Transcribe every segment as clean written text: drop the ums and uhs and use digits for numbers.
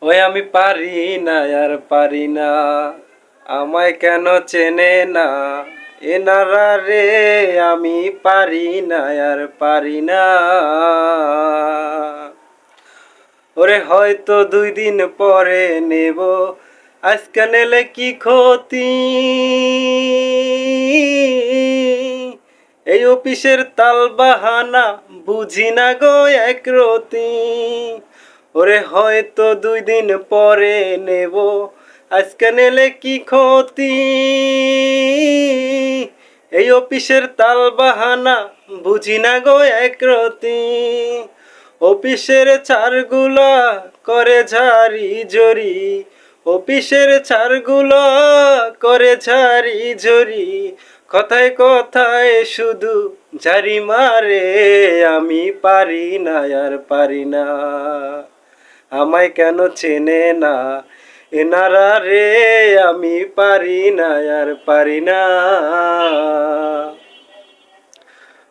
ওই আমি পারি না আর পারি না, আমায় কেন চেনে না এনারা রে। আমি পারি না আর পারি না। ওরে হয়তো 2 দিন পরে নেব, আজকে নেলে কি ক্ষতি। এই অফিসের তাল বাহানা বুঝি না গো একরতি। ওরে হয়তো 2 দিন পরে নেব, আজকে নেলে কি ক্ষতি। এই অফিসের তাল বাহানা বুঝি না গো একরতি। অফিসের ছাড়গুলা করে ঝাড়ি ঝরি, অফিসের ছাড়গুলা করে ঝাড়ি ঝরি, কথায় কথায় শুধু ঝাড়ি মারে। আমি পারি না আর পারি না, আমায় কেন চেনে না এনারা রে। আমি পারি না আর পারি না।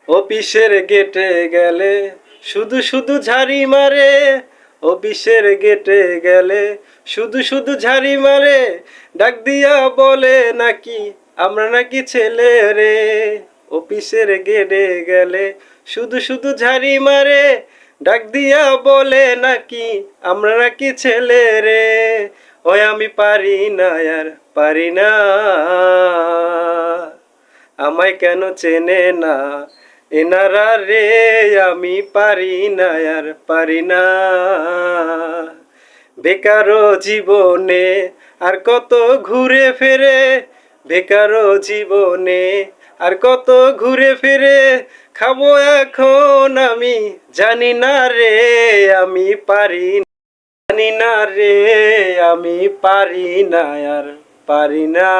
অফিসের গেটে গেলে শুধু শুধু ঝাড়ি মারে, অফিসের গেটে গেলে শুধু শুধু ঝাড়ি মারে। ডাক দিয়া বলে নাকি আমরা নাকি ছেলে রে। অফিসের গেটে গেলে শুধু শুধু ঝাড়ি মারে, ডাক দিয়া বলে নাকি আমরা নাকি ছেলে রে। ওই আমি পারি না আর পারি না, আমায় কেন চেনে না এনারা রে। আমি পারি না আর পারি না। বেকার জীবনে আর কত ঘুরে ফেরে, বেকার জীবনে আর কত ঘুরে ফিরে, খাবো এখন আমি জানি না রে। আমি পারি জানি না রে, আমি পারি না আর পারি না।